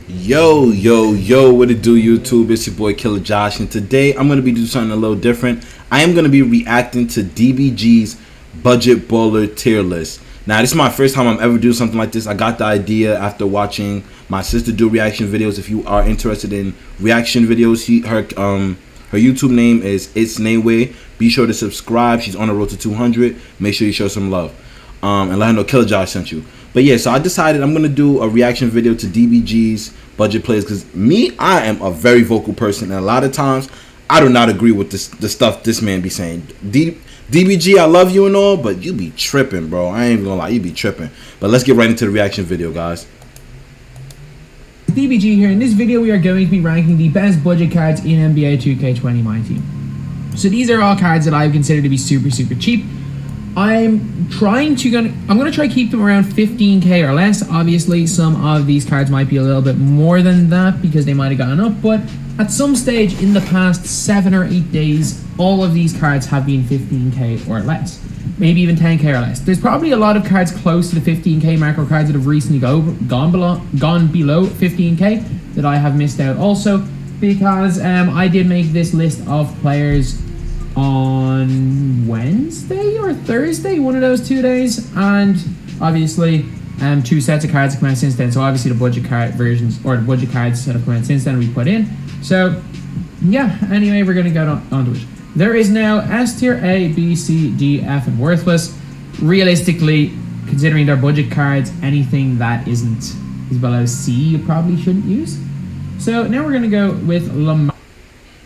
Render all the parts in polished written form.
Yo, what it do, YouTube? It's your boy Killer Josh, and today I'm going to be doing something a little different. I am going to be reacting to DBG's Budget Baller tier list. Now, this is my first time I'm ever doing something like this. I got the idea after watching my sister do reaction videos. If you are interested in reaction videos, her YouTube name is It's Nayway. Be sure to subscribe. She's on the road to 200. Make sure you show some love. And let her know Killer Josh sent you. But yeah, so I decided I'm gonna do a reaction video to DBG's budget plays because I am a very vocal person, and a lot of times I do not agree with the stuff this man be saying. DBG, I love you and all, but you be tripping, bro. I ain't gonna lie, you be tripping. But let's get right into the reaction video, guys. DBG here. In this video, we are going to be ranking the best budget cards in NBA 2K20 Myteam. So these are all cards that I consider to be super cheap. I'm gonna try to keep them around 15k or less. Obviously, some of these cards might be a little bit more than that because they might have gone up, but at some stage in the past 7 or 8 days, all of these cards have been 15k or less, maybe even 10k or less. There's probably a lot of cards close to the 15k mark, or cards that have recently gone below 15k that I have missed out also, because I did make this list of players on Wednesday or Thursday, one of those 2 days, and obviously 2 sets of cards have come out since then. So obviously the budget card versions, or the budget cards that have come out since then, we put in. So yeah, anyway, we're going to go on to it. There is now S tier, A, B, C, D, F, and worthless. Realistically, considering their budget cards, anything that is below C you probably shouldn't use. So now we're going to go with Lamar.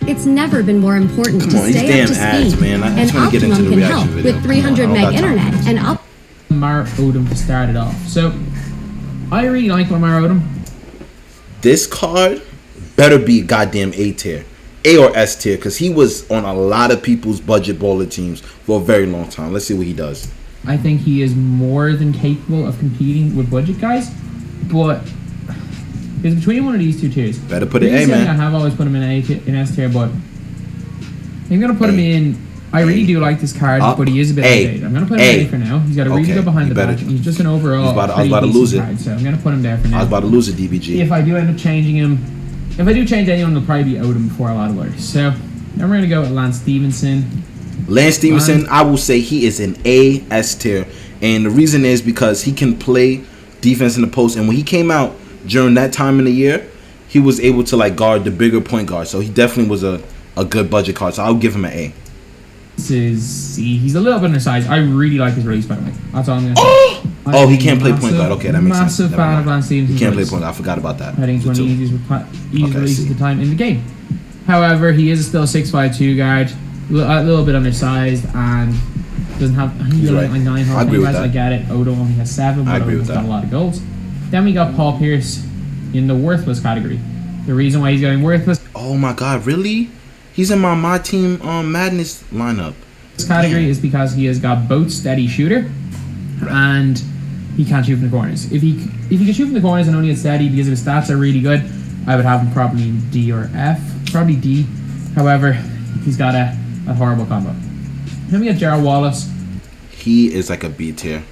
It's never been more important to stay up to speed, man. and Optimum can help with 300 meg internet and up. Lamar Odom to start it off. So I really like Lamar Odom. This card better be goddamn A tier, A or S tier, because he was on a lot of people's budget baller teams for a very long time. Let's see what he does. I think he is more than capable of competing with budget guys, but it's between one of these two tiers. Better put it A, man. I have always put him in S tier, but I'm gonna put him in. I really do like this card, but he is a bit outdated. I'm gonna put him in A for now. He's got a really good behind the back. He's just an overall. I was about to lose it. Card, so I'm gonna put him there for now. I was about to lose it, DBG. If I do end up changing him, if I do change anyone, it'll probably be Odom before a lot of others. So then we're gonna go with Lance Stevenson. Lance Stevenson, I will say he is an A S tier, and the reason is because he can play defense in the post, and when he came out during that time in the year, he was able to like guard the bigger point guard. So he definitely was a good budget card. So I'll give him an A. This is C. He's a little bit undersized. I really like his release, by the way. That's all I'm gonna say. Oh, he can't play point guard. Okay, that makes sense. Massive fan of Lance Stevenson. He can't play point guard. I forgot about that. I think it's one of the easiest releases of the time in the game. However, he is still a 6'5" guard, a little bit undersized, and doesn't have. He's like 9 I agree with that. I get it. Odom only has 7, but I agree with that. Got a lot of goals. Then we got Paul Pierce in the worthless category. The reason why he's going worthless. Oh my God, really? He's in my team madness lineup. This category is because he has got both steady shooter, and he can't shoot from the corners. If he can shoot from the corners and only has steady because his stats are really good, I would have him probably in D or F, probably D. However, he's got a horrible combo. Then we got Daryl Wallace. He is like a B tier.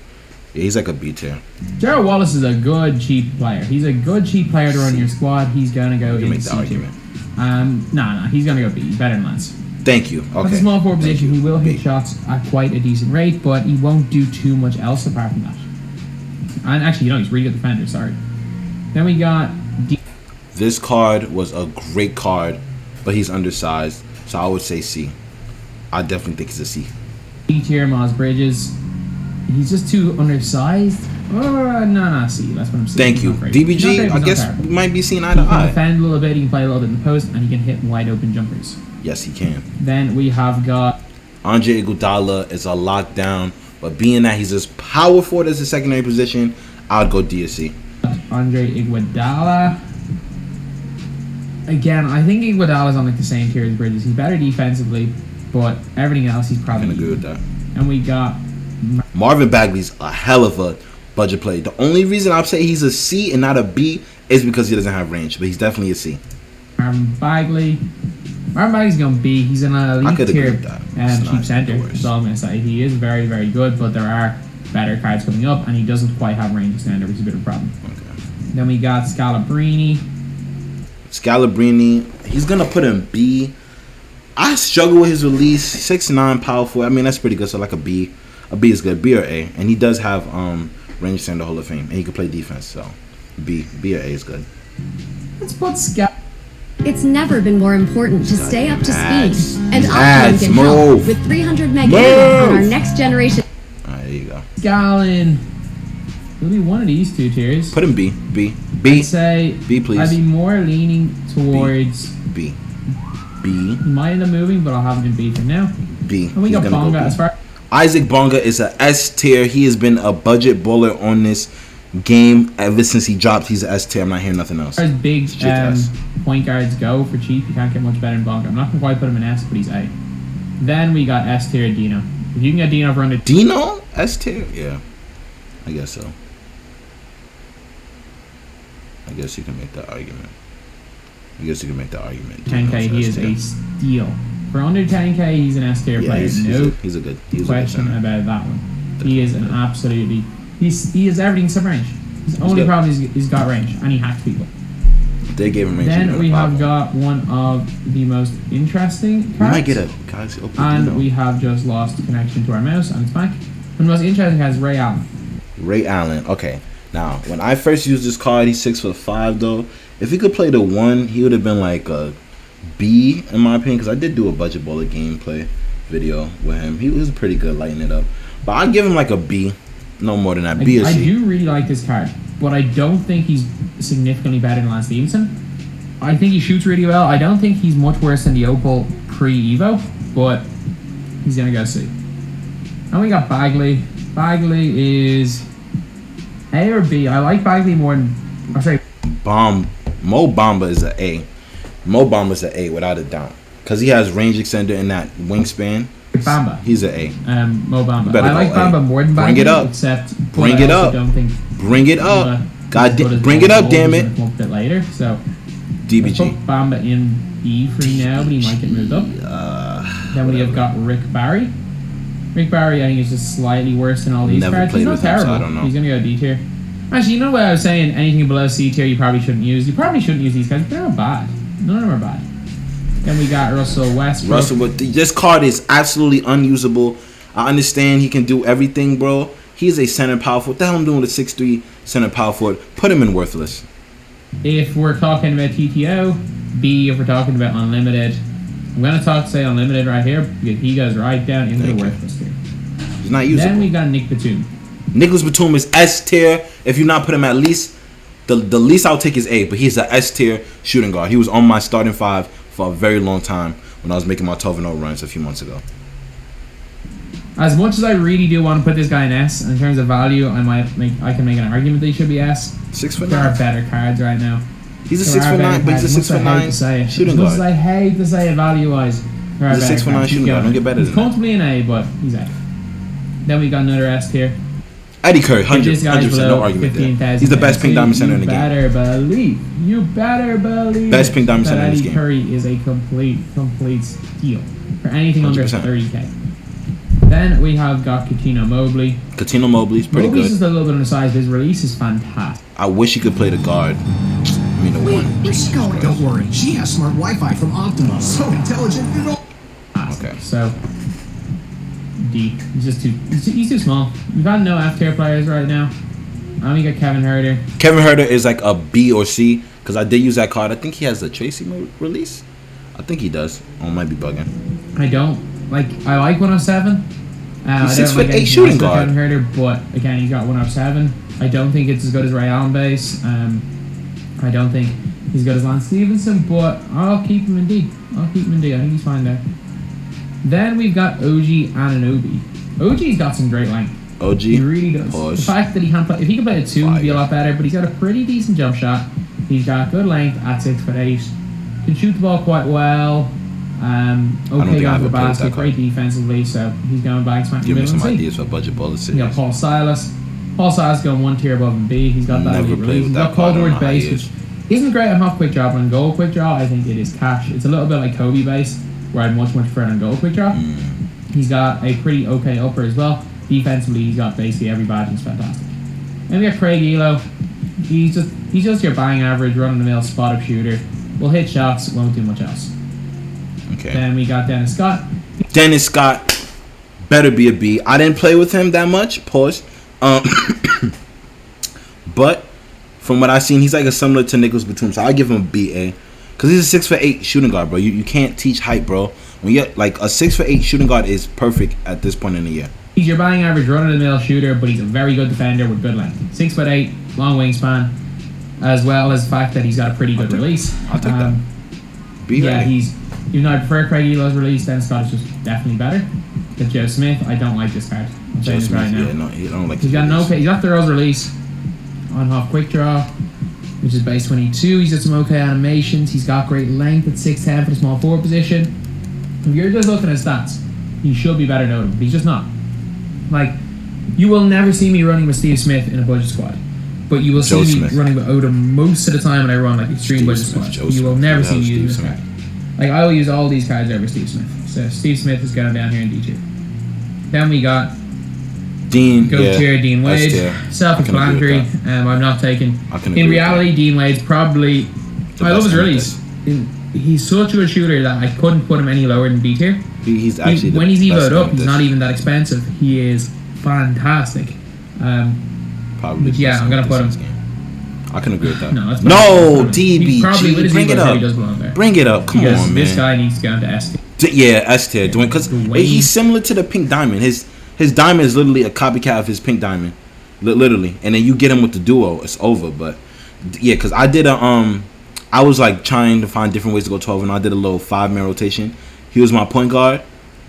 Yeah, he's like a B tier. Daryl Wallace is a good cheap player. He's a good cheap player to run your squad. He's gonna go in C tier. Nah, he's gonna go B. He's better than Lance. Thank you. Okay. That's a small forward position. He will hit shots at quite a decent rate, but he won't do too much else apart from that. And actually, he's a really good defender. Sorry. Then we got D. This card was a great card, but he's undersized, so I would say C. I definitely think he's a C. D tier, Miles Bridges. He's just too undersized. No, C. That's what I'm saying. Thank you. DBG, I guess we might be seeing eye to eye. He can defend a little bit, he can play a little bit in the post, and he can hit wide open jumpers. Yes, he can. Then we have got Ogee Iguodala is a lockdown, but being that he's as power forward as a secondary position, I would go D or C. Andre Iguodala. Again, I think Iguodala's on like the same tier as Bridges. He's better defensively, but everything else he's probably. I can agree with that. And we got Marvin Bagley's a hell of a budget play. The only reason I'd say he's a C and not a B is because he doesn't have range, but he's definitely a C. Marvin Bagley's going to B. He's an elite tier cheap center. That's all I'm going to say. He is very good, but there are better cards coming up, and he doesn't quite have range extender, which is a bit of a problem. Okay. Then we got Scalabrini. Scalabrini, he's gonna put him B. I struggle with his release. 6'9", powerful. I mean, that's pretty good. So like a B. A B is good. B or A. And he does have range in the Hall of Fame, and he can play defense. So B or A is good. Let's put Scal. It's never been more important to stay up to Ads. speed. And Ads. Optimum can Move. help with 300 meg internet on our next generation. All right, there you go. Scallin. It'll be one of these two tiers. Put him B. I'd say B, please. I'd be more leaning towards B. He might end up moving, but I'll have him in B for now. B. And we He's got gonna Bonga go B. as far. Isaac Bonga is a S tier. He has been a budget bowler on this game ever since he dropped. He's an S tier. I'm not hearing nothing else. As far as big Straight S. point guards go for cheap, you can't get much better than Bonga. I'm not gonna quite put him in S, but he's A. Then we got S tier Dino. If you can get Dino for under Dino? S tier? Yeah. I guess so. I guess you can make that argument. 10K, he is a steal. For under 10K, he's an S tier player. He's a good question center. about that one. He is an absolutely. He is everything except range. His only problem is he's got range, and he hacks people. They gave him range. Then we have got one of the most interesting cards. We might get a guys open. And we have just lost connection to our mouse, and it's back. One of the most interesting cards is Ray Allen. Ray Allen. Okay. Now, when I first used this card, he's 6'5" though. If he could play the 1, he would have been like a B in my opinion, because I did do a budget bowler gameplay video with him. He was pretty good lighting it up, but I'd give him like a B, no more than that. B or C. I do really like this card, but I don't think he's significantly better than Lance Stevenson. I think he shoots really well. I don't think he's much worse than the Opal pre-Evo, but he's gonna go C. And we got Bagley. Bagley is A or B. I like Bagley more than I say. Mo Bamba is an A. Mo Bamba's an A without a doubt, because he has range extender in that wingspan. Bamba. He's an A. Mo Bamba. I like Bamba more than Bagley. Bring it up. Except bring it up. Don't think bring it up. Bring it up, damn it. A bit later, so DBG. Put Bamba in B for now, but he might get moved up. Then we have got Rick Barry. Rick Barry, I think, is just slightly worse than all these cards. He's not terrible. So I don't know. He's gonna go D tier. Actually, you know what I was saying? Anything below C tier, you probably shouldn't use. You probably shouldn't use these guys. They're not bad. None of them are bad. Then we got Russell Westbrook. This card is absolutely unusable. I understand he can do everything, bro. He's a center power forward. What the hell I'm doing with a 6'3" center power forward? Put him in worthless. If we're talking about TTO, B. If we're talking about unlimited, I'm gonna say unlimited right here because he goes right down into the worthless tier. He's not usable. Then we got Nick Batum. Nicholas Batum is S tier. If you not put him at least, the least I'll take is A, but he's an S tier shooting guard. He was on my starting 5 for a very long time when I was making my 12-0 runs a few months ago. As much as I really do want to put this guy in S, in terms of value, I can make an argument that he should be S. 6'9". There are better cards right now. He's a 6'9", but he's a 6'9" shooting guard. As much as I hate to say it value-wise, there are he's a 6'9" shooting guard. Don't get better than that. He's comfortably an A, but he's A. Then we got another S tier. Eddie Curry, 100%, no argument there. He's the best pink diamond center in the game. You better believe. Best pink diamond center in this game. Eddie Curry is a complete steal for anything 100%. Under 30K. Then we have got Coutinho Mobley. Coutinho Mobley's pretty Mobley's good. just a little bit on the size. His release is fantastic. I wish he could play the guard. I mean the one. Where's she going? Don't worry. She has smart Wi-Fi from Optima. So intelligent. Okay. So D. He's too small. We've got no F tier players right now. We got Kevin Harter. Kevin Harter is like a B or C because I did use that card. I think he has a Tracy release. I think he does. Oh, I might be bugging. I like 107. He's I don't like 6'8" shooting guard. Kevin Harter, but again, he's got 107. I don't think it's as good as Ray Allen base. I don't think he's good as Lance Stevenson, but I'll keep him in D. I think he's fine there. Then we've got Ogee Anubi. Ogee's got some great length. Ogee? He really does. The fact that he can play, if he can play a 2, he'd be a lot better, but he's got a pretty decent jump shot. He's got good length at 6'8". Can shoot the ball quite well. Okay off the basket, great defensively, so he's going back smack. Give me some ideas for budget bullet series. We got Paul Silas. Paul Silas going 1 tier above B. He's got that elite release. He's got Coldward base, which isn't great on half quick draw, but on goal quick draw, I think it is cash. It's a little bit like Kobe base, where I'd much prefer on goal quick draw. He's got a pretty okay upper as well. Defensively, he's got basically every badge. He's fantastic. And we got Craig Elo. He's just your bang average, run-of-the-mill spot-up shooter. will hit shots, won't do much else. Okay. Then we got Dennis Scott. Dennis Scott better be a B. I didn't play with him that much. Pause. But from what I've seen, he's like a similar to Nicholas Batum, so I give him a B.A. Because he's a 6'8" shooting guard, bro. You can't teach height, bro. When you like a 6'8" shooting guard is perfect at this point in the year. He's your batting average run-of-the-mill shooter, but he's a very good defender with good length. 6'8", long wingspan, as well as the fact that he's got a pretty good release. I'll take that. B. Yeah, even though I prefer Craig Elo's release, Dennis Scott is just definitely better. But Joe Smith, I don't like this card. I'm saying this right now. Yeah, no, he don't like. He's got he's got Thoreau's release on half quick draw, which is base 22. He's got some okay animations. He's got great length at 6'10" for the small forward position. If you're just looking at stats, he should be better known, but he's just not. Like, you will never see me running with Steve Smith in a budget squad, but you will see me running with Odom most of the time when I run like extreme budget squads. You will never see me use this card. Like, I will use all these cards over Steve Smith. So Steve Smith is going down here in D tier. Then we got Dean. Tier, Dean Wade. Self-explanatory. I'm not taking. In reality, Dean Wade's probably. I love his release. He's such a good shooter that I couldn't put him any lower than D tier. He's actually when he's evoed up, he's not even that expensive. He is fantastic. Probably. But yeah, I'm gonna put him. I can agree with that. No, DBG. Bring it up. Bring it up. Come on, man. This guy needs to go into S tier. Yeah, S tier. Because he's similar to the Pink Diamond. His diamond is literally a copycat of his Pink Diamond, literally. And then you get him with the duo, it's over. But yeah, because I did I was like trying to find different ways to go 12, and I did a little 5-man rotation. He was my point guard,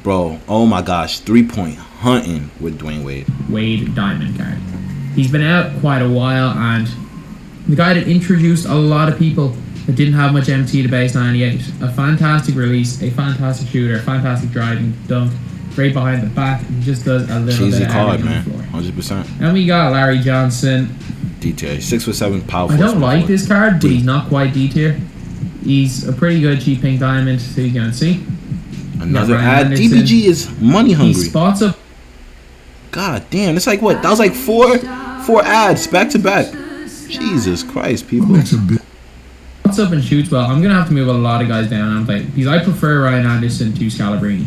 bro. Oh my gosh, 3-point hunting with Dwayne Wade. Wade Diamond card. He's been out quite a while, and the guy that introduced a lot of people that didn't have much MT to base 98. A fantastic release, a fantastic shooter, a fantastic driving dunk, great behind the back. He just does a little cheesy bit of card, everything man. on the floor. 100%. And we got Larry Johnson. D tier, 6'7", powerful. I don't like this card, but he's not quite D tier. He's a pretty good cheap Pink Diamond, so you can see. Another ad. DBG is money hungry. He spots up. God damn, it's like what? That was like four ads back to back. Jesus Christ, people. Spots up and shoots well. I'm gonna have to move a lot of guys down and play because I prefer Ryan Anderson to Scalabrine.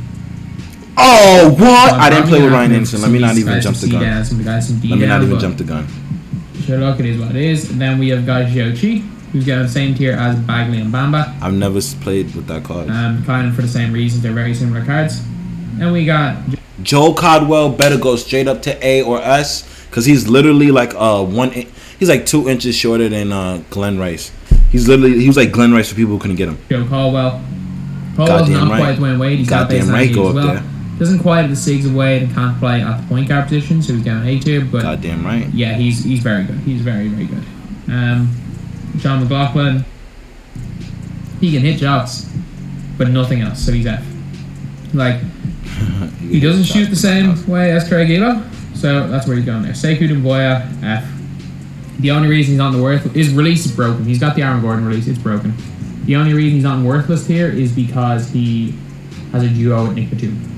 Oh, what? I didn't play with Ryan Anderson. Let me not even jump the gun. Let me not even jump the gun. Sure, look, it is what it is. And then we have got Jochi, who's got the same tier as Bagley and Bamba. I've never played with that card. Kind of for the same reasons. They're very similar cards. And we got Joe Caldwell better go straight up to A or S because he's literally like he's like 2 inches shorter than Glenn Rice. He was like Glenn Rice for people who couldn't get him. Joe Caldwell's not quite Dwayne Wade. He's got base 90 as well. There. Doesn't quite have the SIGs of Wade and can't play at the point guard position, so he's down A tier. But goddamn right. Yeah, he's very good. He's very, very good. John McLaughlin, he can hit shots, but nothing else. So he's F. Like he doesn't shoot the same way as Craig Elo, so that's where he's going there. Sekou Doumbouya, F. The only reason he's not in the his release is broken. He's got the Aaron Gordon release. It's broken. The only reason he's not in worthless tier is because he has a duo with Nick Batum.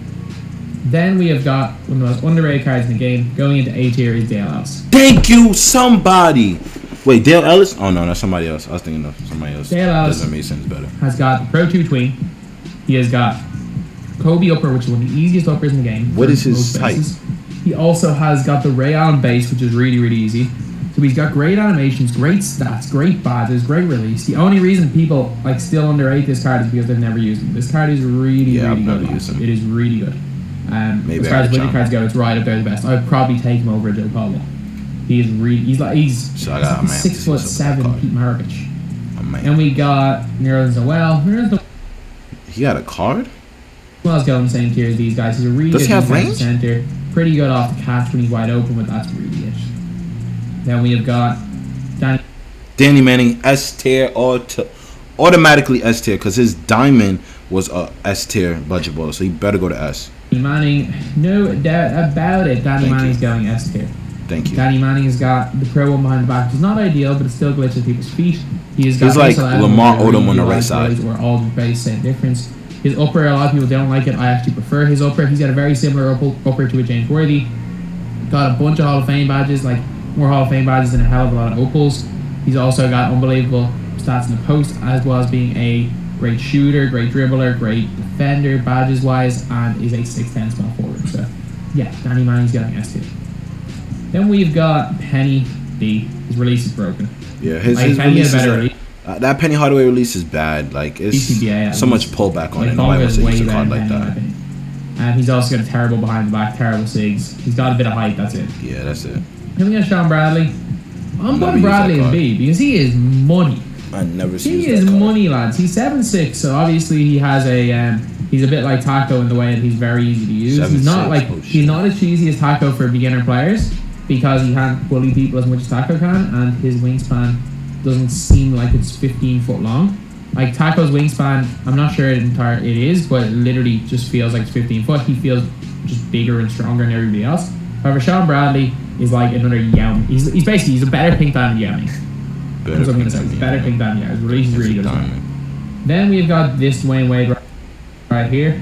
Then we have got one of the most underrated cards in the game. Going into A tier is Dale Ellis. Thank you, somebody. Wait, Dale Ellis? Oh no, that's somebody else. I was thinking of somebody else. Dale Ellis doesn't make sense better. Has got the Pro 2 tween. He has got Kobe upper, which is one of the easiest uppers in the game. What is his height? He also has got the Ray Allen base, which is really, really easy. So he's got great animations, great stats, great badges, great release. The only reason people like still underrate this card is because they've never used him. This card is really, really good. It is really good. As far as budget cards go, it's right up there the best. I would probably take him over Joe Caldwell. He's 6'7" Pete Maravich. And we got Nerlens Noel. He got a card? Well, let's go in the same tier as these guys. He's a really good defensive center. Pretty good off the catch when he's wide open, but that's really it. Then we have got Danny Manning, S tier, automatically S tier, because his diamond was a S tier budget baller, so he better go to S. Manning, no doubt about it. Danny Manning's going S tier. Thank you. Danny Manning has got the Pro 1 behind the back, which is not ideal, but it still glitches people's feet. He's like Lamar Odom on the right side. Or all the base, same difference. His upper, a lot of people don't like it. I actually prefer his upper. He's got a very similar upper to a James Worthy. Got a bunch of Hall of Fame badges, like more Hall of Fame badges than a hell of a lot of opals. He's also got unbelievable stats in the post, as well as being a great shooter, great dribbler, great defender, badges wise, and is a 6'10" small forward. So, yeah, Danny Manning's getting S tier. Then we've got Penny B. His release is broken. Yeah, his Penny release had a better is release. That Penny Hardaway release is bad. Like, it's BCBA, so much pullback on it. Bonga Nobody wants is to way use a better card than like Penny, in my that. opinion. And he's also got a terrible behind the back, terrible SIGs. He's got a bit of height, that's it. Yeah, that's it. Then we got Sean Bradley. I'm putting Bradley in B because he is money. I never see He is that card. money, lads. He's 7'6", so obviously he has a. He's a bit like Taco in the way that he's very easy to use. 7'6", He's not like oh, he's not as cheesy as Taco for beginner players because he can't bully people as much as Taco can, and his wingspan doesn't seem like it's 15 foot long. Like Taco's wingspan, I'm not sure it is, but it literally just feels like it's 15 foot. He feels just bigger and stronger than everybody else. However, Sean Bradley is like another Yao. He's a better pink diamond Yao. That's what I'm gonna say. He's better pink diamond Yao. His release is really good. Then we've got this Dwayne Wade right here.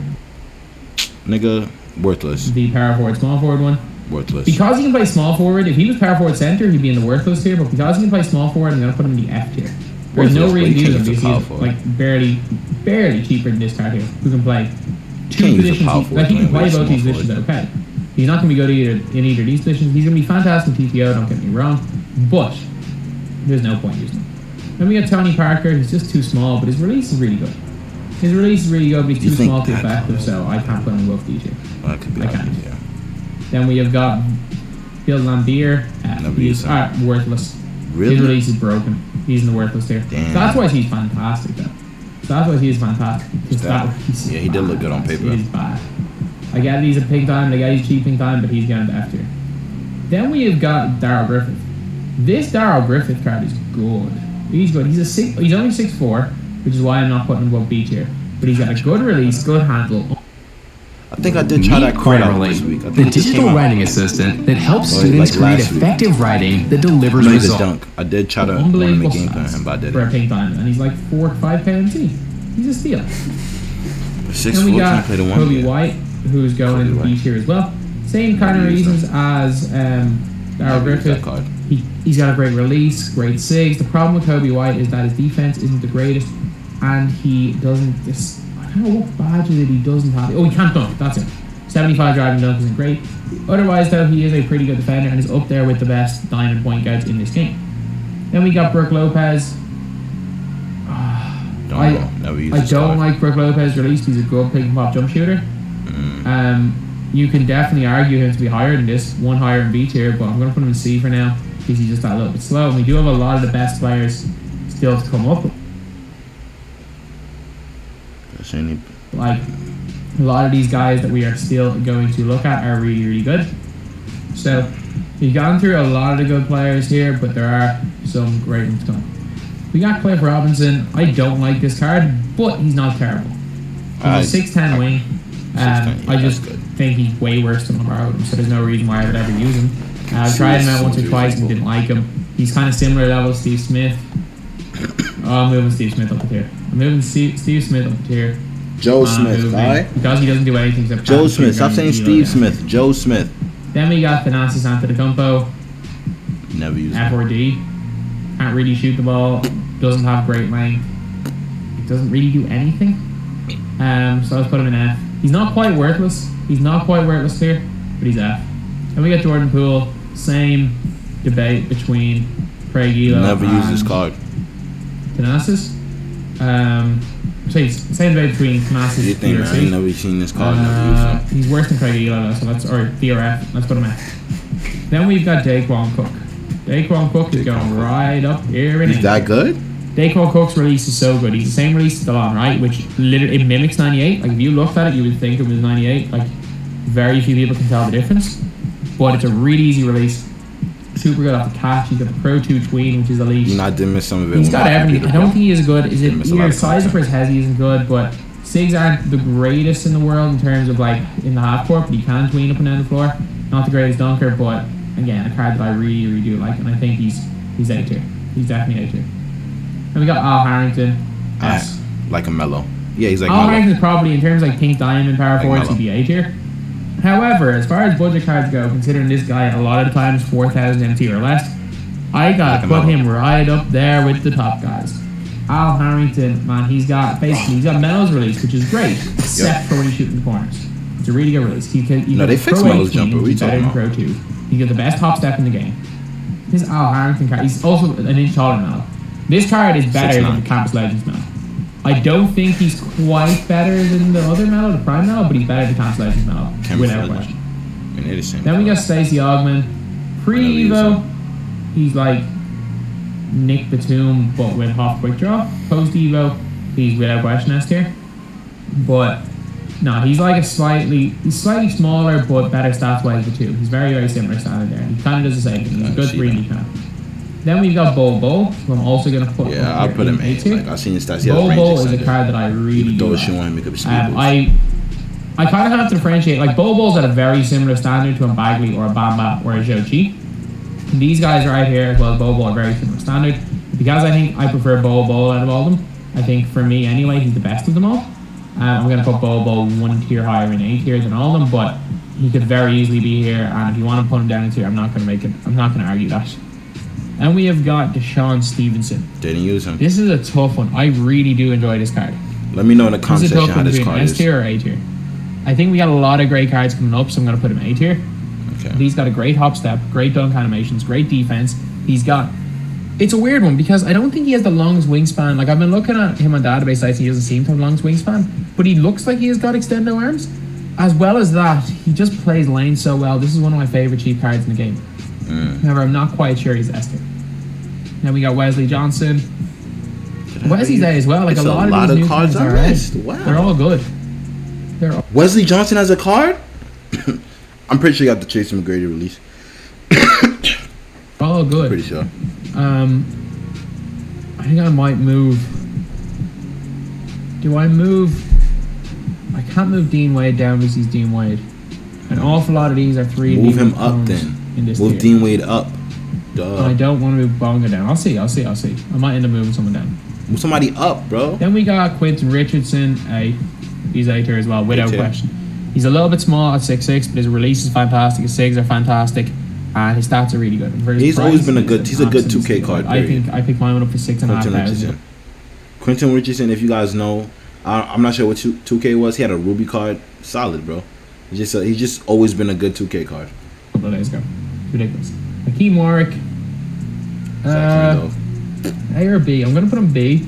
Nigga, worthless. The power forward, small forward one. Worthless. Because he can play small forward, if he was power forward center, he'd be in the worthless tier. But because he can play small forward, I'm gonna put him in the F tier. There's no reason to use him because he's like barely cheaper than this card here. Who can play two positions? Like he can play both these positions. Okay, he's not gonna be good in either of these positions. He's gonna be fantastic in TTO. Don't get me wrong, but there's no point using him. Then we got Tony Parker. He's just too small, but his release is really good. His release is really good, but he's too small to be effective, so I can't put him above these here. Well, that could be I can't. Yeah. Then we have got Bill Lambier. He's worthless. Really? His release is broken. He's in the worthless tier. Damn. So that's why he's fantastic, though. So that's why he is fantastic. Yeah, he did look good on paper. He's bad. I get he's a pink diamond, I get he's cheap pink diamond, but he's getting to F tier. Then we have got Daryl Griffin. This Daryl Griffith card is good. He's good. He's only 6'4", which is why I'm not putting him above B tier. But he's got a good release, good handle. I think I did try that card out this week. I The think it just digital came out. writing assistant that helps Like students create last week. effective writing that delivers Made the results. dunk. I did try to Unbelievable make game plan stats him, but I for a didn't. pink diamond, and he's like 4 to 5 KMT. He's a steal. 6'4", Then we can't got play the one. Kobe yet. White, who's going Kobe into White. B tier as well. Same kind of reasons as Daryl Griffith. card. He's got a great release, great SIGs. The problem with Kobe White is that his defense isn't the greatest, and he doesn't. I don't know what badges that he doesn't have. Oh, he can't dunk. That's it. 75 driving dunk isn't great. Otherwise, though, he is a pretty good defender and is up there with the best diamond point guards in this game. Then we got Brook Lopez. I don't like Brook Lopez's release. He's a good pick and pop jump shooter. You can definitely argue him to be higher than this, one higher in B tier, but I'm going to put him in C for now because he's just that little bit slow. And we do have a lot of the best players still to come up. Like a lot of these guys that we are still going to look at are really, really good. So we've gone through a lot of the good players here, but there are some great ones coming. We got Cliff Robinson. I don't like this card, but he's not terrible. He's a 6'10" wing. I just think he's way worse than Lamar Odom, so there's no reason why I would ever use him. I've tried him out once or twice and didn't like him. He's kind of similar level to Steve Smith. I'm moving Steve Smith up the tier. I'm moving Steve Smith up the tier. Joe Smith, alright? Because he doesn't do anything except Joe Smith. Stop saying Steve Smith. Joe Smith. Then we got Thanasis Antetokounmpo. Never used him. F or D. Can't really shoot the ball. Doesn't have great length. Doesn't really do anything. So let's put him in F. He's not quite worthless. He's not quite worthless here, but he's F. And we got Jordan Poole. Same debate between Craig Elo Never and used this card. Thanasis. Same debate between Thanasis What do you think, man? I ain't never seen this card. Never used him. He's worse than Craig Elo, though, so or Theo F. Let's put him F. Then we've got Daequan Cook. Daequan Cook is going right up here. He's that good? Daequan Cook's release is so good. He's the same release as Delon, right? Which literally it mimics 98. Like if you looked at it, you would think it was 98. Like very few people can tell the difference. But it's a really easy release. Super good off the catch. He's got the Pro 2 tween, which is elite. You know, I did miss some of it. He's got everything. I don't think he is good. Is it miss a lot either of size for his head he isn't good, but SIGs aren't the greatest in the world in terms of like in the half court, but he can tween up and down the floor. Not the greatest dunker, but again, a card that I really, really do like, and I think he's A tier. He's definitely A tier. And we got Al Harrington. Like a mellow. Yeah, he's like Al mellow. Harrington's probably in terms of like pink diamond power forwards, he'd be A tier. However, as far as budget cards go, considering this guy a lot of the times 4,000 MT or less, I gotta put him right up there with the top guys. Al Harrington, man, he's got Melo's release, which is great, except for when he's shooting the corners. It's a really good release. They fixed Melo's jumper. What are you talking about? Pro 2. He got the best top step in the game. This Al Harrington card, he's also an inch taller than Melo. This card is better than the Campus Legends Melo. I don't think he's quite better than the other Melo, the Prime Melo, but he's better than the Campus Legends Melo, without question. Then we got Stacey Ogman. Pre-Evo, he's like Nick Batum, but with half quick draw. Post-Evo, he's without question S tier. But no, he's like slightly smaller, but better stats-wise than Batum. He's very, very similar standard there. He kind of does the same thing. He's a good 3D kind of. Then we've got Bol Bol, who I'm also going to put I'll put him A tier. Like, I've seen his stats. Bol Bol is a card that I really do. I kind of have to differentiate. Like, Bol Bol's at a very similar standard to a Bagley or a Bamba or a Jochi. These guys right here, as well as Bol Bol, are very similar standard. Because I think I prefer Bol Bol out of all of them. I think, for me anyway, he's the best of them all. I'm going to put Bol Bol one tier higher in A tier than all of them, but he could very easily be here. And if you want to put him down in tier, I'm not going to argue that. And we have got Desean Stevenson. Didn't use him. This is a tough one. I really do enjoy this card. Let me know in the comment section how this card is. S tier or A tier? I think we got a lot of great cards coming up, so I'm going to put him A tier. Okay. He's got a great hop step, great dunk animations, great defense. It's a weird one because I don't think he has the longest wingspan. Like, I've been looking at him on database sites, he doesn't seem to have the longest wingspan, but he looks like he has got extendo arms. As well as that, he just plays lane so well. This is one of my favorite cheap cards in the game. However, I'm not quite sure he's S tier. Then we got Wesley Johnson. Wesley's A as well. Like, a lot of these cards are A. Wow. They're all good. Wesley Johnson has a card? I'm pretty sure he got the Tracy McGrady release. All good. Pretty sure. I think I might move. Do I move? I can't move Dean Wade down because he's Dean Wade. An awful lot of these are 3D. Move him up then. Move Dean Wade up. Duh. I don't want to move Bonga down. I'll see. I might end up moving someone down. Move somebody up, bro. Then we got Quinton Richardson. He's A tier as well, without question. He's a little bit small at 6'6", but his release is fantastic. His SIGs are fantastic, and his stats are really good. He's always been a good 2K card. I think I picked mine up for 6,500. Quinton Richardson, if you guys know, I'm not sure what 2K was. He had a Ruby card, solid, bro. He's just always been a good 2K card. A couple of days ago, ridiculous. Hakeem Warwick, A or B? I'm gonna put him B,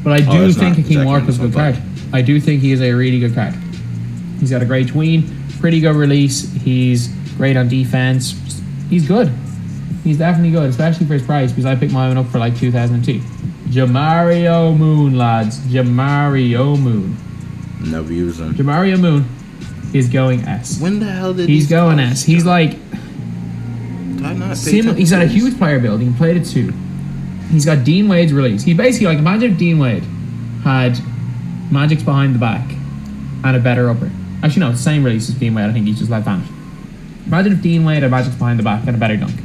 but I do think Hakeem Warwick is a good card. I do think he is a really good card. He's got a great tween, pretty good release. He's great on defense. He's good. He's definitely good, especially for his price, because I picked mine up for like 2002. Jamario Moon, lads. Jamario Moon. Never use him. Jamario Moon is going S. When the hell did he's going S? He's like... he's got a huge player build. He can play it 2. He's got Dean Wade's release. He basically, like, imagine if Dean Wade had Magic's behind the back and a better upper. Actually, no, it's the same release as Dean Wade. I think he's just left-handed. Imagine if Dean Wade had Magic's behind the back and a better dunk.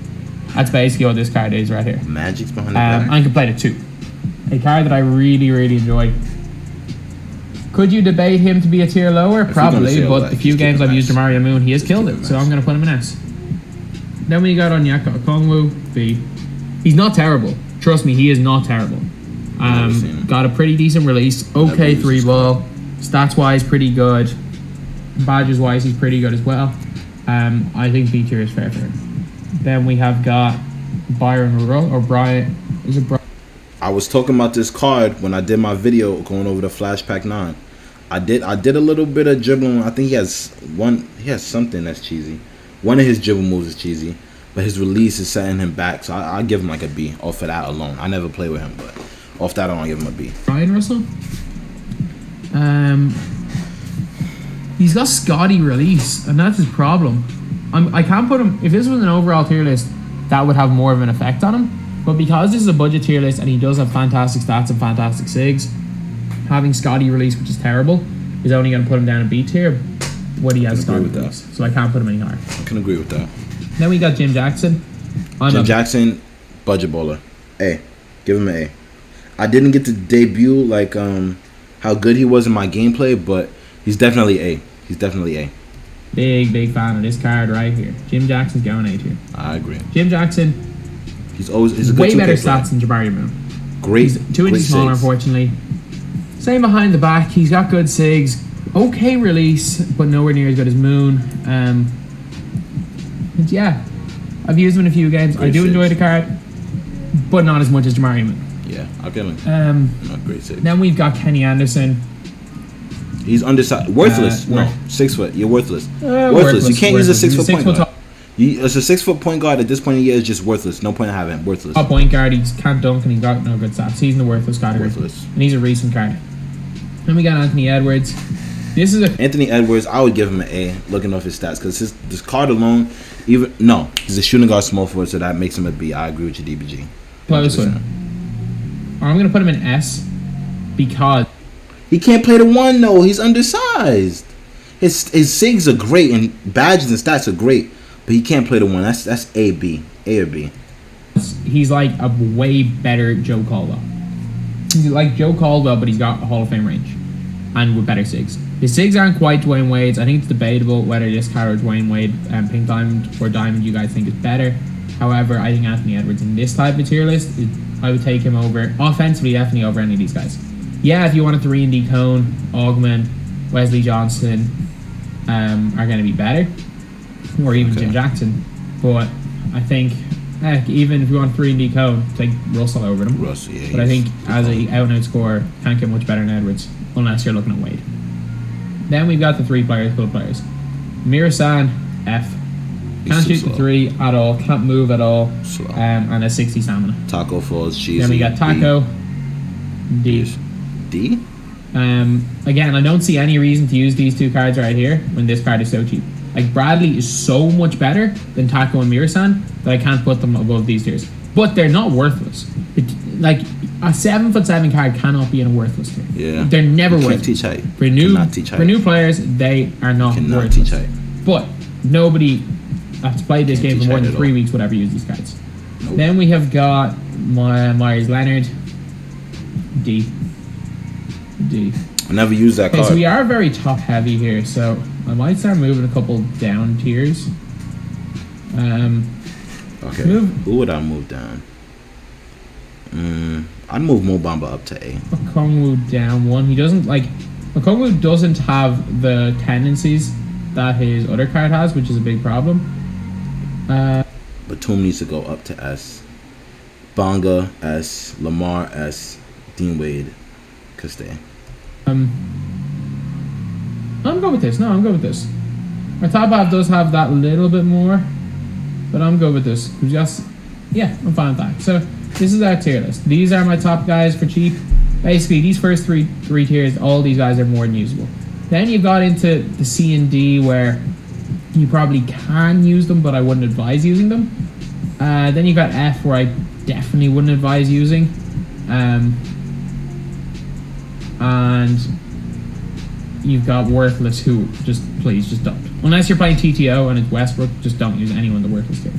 That's basically what this card is right here. Magic's behind the back. And can play it 2. A card that I really, really enjoy. Could you debate him to be a tier lower? Probably, but the few games I've used Jamario Moon, he has killed it. So I'm going to put him in S. Then we got Onyeka Okongwu, B. He's not terrible. Trust me, he is not terrible. Got a pretty decent release. Okay, 3-ball. Stats-wise, pretty good. Badges-wise, he's pretty good as well. I think B tier is fair for him. Then we have got Byron or Brian. Is it Brian? I was talking about this card when I did my video going over the Flash Pack 9. I did a little bit of dribbling. I think he has something that's cheesy. One of his dribble moves is cheesy, but his release is setting him back. So I'll give him like a B off of that alone. I never play with him, but off that alone, I'll give him a B. Brian Russell? He's got Scotty release, and that's his problem. I can't put him... If this was an overall tier list, that would have more of an effect on him. But because this is a budget tier list, and he does have fantastic stats and fantastic SIGs, having Scotty release, which is terrible, is only going to put him down a B tier when he has Scotty release. So I can't put him any higher. I can agree with that. Then we got Jim Jackson. Jim Jackson, budget bowler. A. Give him an A. I didn't get to debut like how good he was in my gameplay, but he's definitely A. He's definitely A. Big fan of this card right here. Jim Jackson's going A tier. I agree. Jim Jackson, he's a good way better stats than Jabari Moon. Great. He's 2 inches smaller, sigs. unfortunately. Same behind the back. He's got good sigs. Okay release, but nowhere near as good as Moon. And yeah, I've used him in a few games. I do enjoy the card, but not as much as Jamari Moon. Yeah, I'll give him. Not great sigs. Then we've got Kenny Anderson. He's undersized. Worthless. No, 6 foot. You're worthless. Worthless. You can't use a 6 foot point guard. It's a 6 foot point guard at this point in the year is just worthless. No point in having him. Worthless. Top point guard, he can't dunk and he's got no good stats. He's in the worthless category. Worthless. And he's a recent card. Then we got Anthony Edwards. This is Anthony Edwards. I would give him an A, looking off his stats, because this card alone, he's a shooting guard, small forward, so that makes him a B. I agree with your DBG. close one. I'm gonna put him in S because he can't play the 1 though. He's undersized. His SIGs are great and badges and stats are great, but he can't play the 1. That's A, B, A or B. He's like a way better Joe Caldwell. He's like Joe Caldwell, but he's got a Hall of Fame range and with better SIGs. His SIGs aren't quite Dwayne Wade's. I think it's debatable whether this card or Dwayne Wade and Pink Diamond or Diamond you guys think is better. However, I think Anthony Edwards in this type of tier list, I would take him over offensively, definitely over any of these guys. Yeah, if you want a 3-and-D Cone, Augman, Wesley Johnson are going to be better, or even Jim Jackson. But I think even if you want 3-and-D Cone, take Russell over them. Russell, yeah. But I think as a out-and-out scorer, can't get much better than Edwards unless you're looking at Wade. Then we've got the 3 players, good players. Mirasan, F. Can't shoot the 3 at all, can't move at all, and a 60 stamina. Taco Falls, cheesy. Then we got Taco, D. D? Again, I don't see any reason to use these 2 cards right here when this card is so cheap. Like, Bradley is so much better than Taco and Mirasan that I can't put them above these tiers. But they're not worthless. Like, a 7'7" card cannot be in a worthless tier. Yeah. They're never worthless. Teach height. For new players, they are not worthless. Teach height. But nobody that's played this game for more than 3 weeks would ever use these cards. Nope. Then we have got Myers Leonard, D. I never used that card. So we are very top heavy here, so I might start moving a couple down tiers. Okay. Who would I move down? I'd move Mo Bamba up to A. Okongwu down 1. Okongwu doesn't have the tendencies that his other card has, which is a big problem. Batum needs to go up to S. Bonga S. Lamar S. Dean Wade could stay. I'm good with this. No, I'm good with this. My top half does have that little bit more, but I'm good with this. I'm fine with that. So this is our tier list. These are my top guys for cheap. Basically, these first three tiers, all these guys are more than usable. Then you've got into the C and D where you probably can use them, but I wouldn't advise using them. Then you've got F where I definitely wouldn't advise using. And you've got Worthless who please don't. Unless you're playing TTO and it's Westbrook, just don't use anyone in the Worthless tier.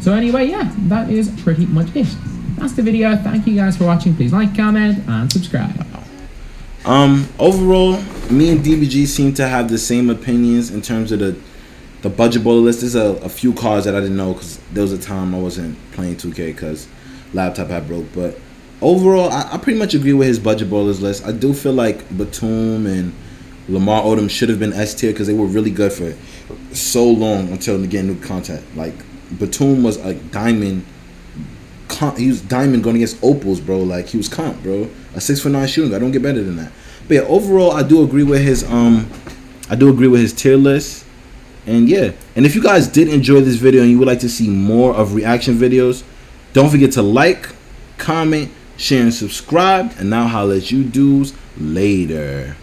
So anyway, yeah, that is pretty much it. That's the video. Thank you guys for watching. Please like, comment, and subscribe. Overall, me and DBG seem to have the same opinions in terms of the budget bowler list. There's a few cards that I didn't know because there was a time I wasn't playing 2K because laptop had broke. But overall, I pretty much agree with his budget bowlers list. I do feel like Batum and Lamar Odom should have been S tier because they were really good for so long until they get new content. Like Batum was a diamond. He was diamond going against opals, bro. Like he was comp, bro. A 6'9" shooting. I don't get better than that. But yeah, overall, I do agree with his tier list. And yeah, and if you guys did enjoy this video and you would like to see more of reaction videos, don't forget to like, comment, share, and subscribe. And now holla at you dudes later.